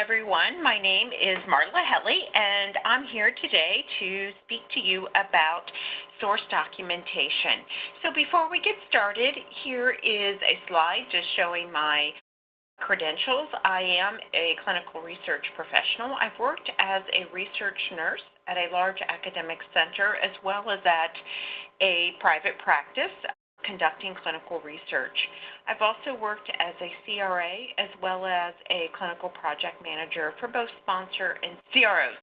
everyone. My name is Marla Helly, and I'm here today to speak to you about source documentation. So before we get started, here is a slide just showing my credentials. I am a clinical research professional. I've worked as a research nurse at a large academic center as well as at a private practice conducting clinical research. I've also worked as a CRA as well as a clinical project manager for both sponsor and CROs.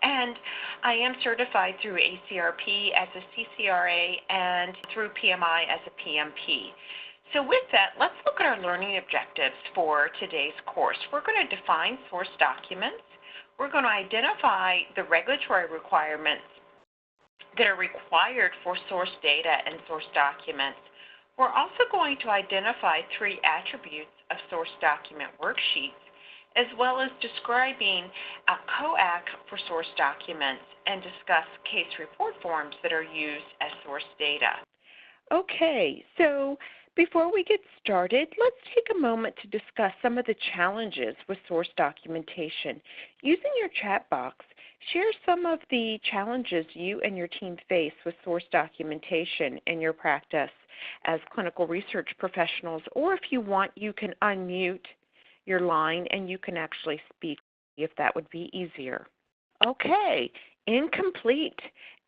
And I am certified through ACRP as a CCRA and through PMI as a PMP. So with that, let's look at our learning objectives for today's course. We're going to define source documents. We're going to identify the regulatory requirements that are required for source data and source documents. We're also going to identify 3 attributes of source document worksheets, as well as describing a COAC for source documents and discuss case report forms that are used as source data. Okay, so before we get started, let's take a moment to discuss some of the challenges with source documentation. Using your chat box, share some of the challenges you and your team face with source documentation in your practice as clinical research professionals, or if you want, you can unmute your line and you can actually speak if that would be easier. Okay, incomplete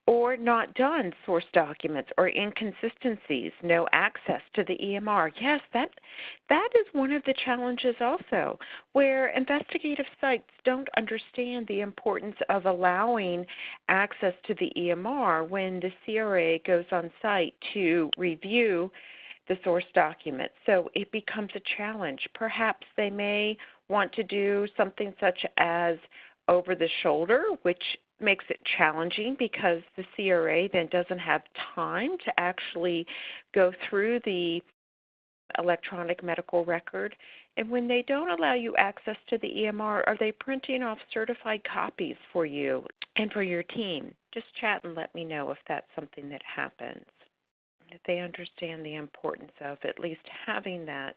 or not done source documents or inconsistencies, no access to the EMR. Yes, that is one of the challenges also, where investigative sites don't understand the importance of allowing access to the EMR when the CRA goes on site to review the source document. So it becomes a challenge. Perhaps they may want to do something such as over the shoulder, which makes it challenging because the CRA then doesn't have time to actually go through the electronic medical record. And when they don't allow you access to the EMR, are they printing off certified copies for you and for your team? Just chat and let me know if that's something that happens. If they understand the importance of at least having that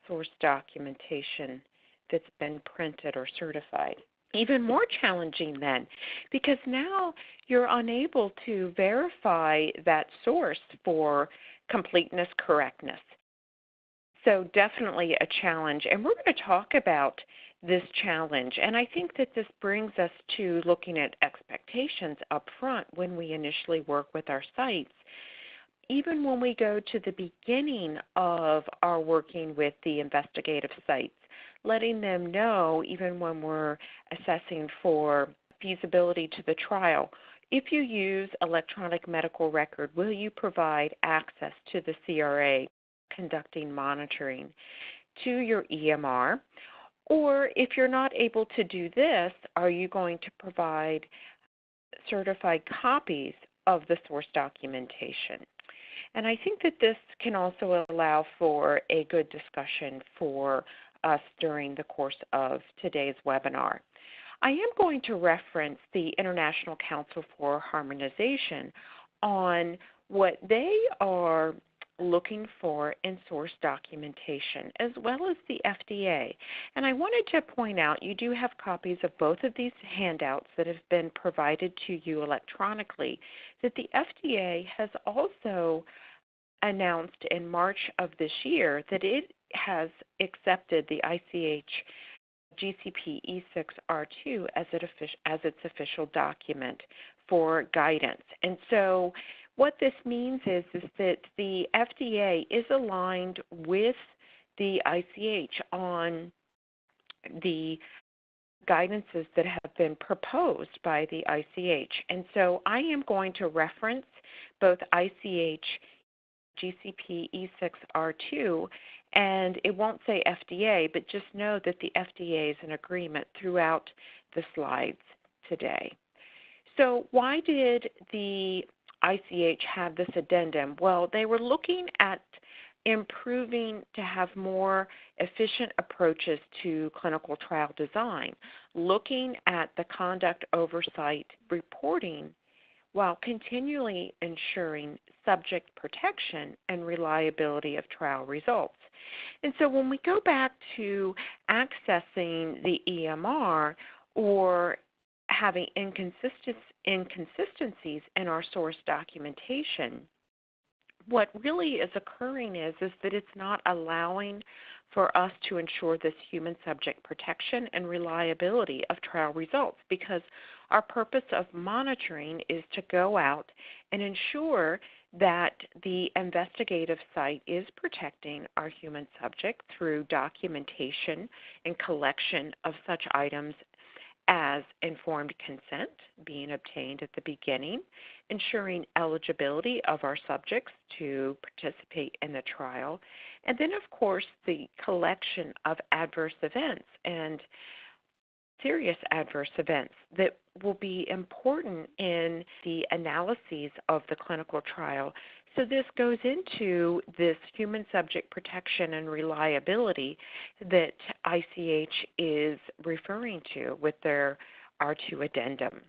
source documentation that's been printed or certified. Even more challenging then, because now you're unable to verify that source for completeness, correctness. So definitely a challenge, and we're going to talk about this challenge, and I think that this brings us to looking at expectations up front when we initially work with our sites. Even when we go to the beginning of our working with the investigative sites, letting them know, even when we're assessing for feasibility to the trial, if you use electronic medical record, will you provide access to the CRA conducting monitoring to your EMR? Or if you're not able to do this, are you going to provide certified copies of the source documentation? And I think that this can also allow for a good discussion for us during the course of today's webinar. I am going to reference the International Council for Harmonization on what they are looking for in source documentation, as well as the FDA. And I wanted to point out you do have copies of both of these handouts that have been provided to you electronically, that the FDA has also announced in March of this year that it has accepted the ICH GCP E6R2 as its official document for guidance. And so what this means is that the FDA is aligned with the ICH on the guidances that have been proposed by the ICH. And so I am going to reference both ICH GCP E6R2, and it won't say FDA, but just know that the FDA is in agreement throughout the slides today. So why did the ICH have this addendum? Well, they were looking at improving to have more efficient approaches to clinical trial design, looking at the conduct oversight reporting while continually ensuring subject protection and reliability of trial results. And so when we go back to accessing the EMR or having inconsistencies in our source documentation, what really is occurring is that it's not allowing for us to ensure this human subject protection and reliability of trial results, because our purpose of monitoring is to go out and ensure that the investigative site is protecting our human subject through documentation and collection of such items as informed consent being obtained at the beginning, ensuring eligibility of our subjects to participate in the trial, and then, of course, the collection of adverse events and serious adverse events that will be important in the analyses of the clinical trial. So this goes into this human subject protection and reliability that ICH is referring to with their R2 addendum.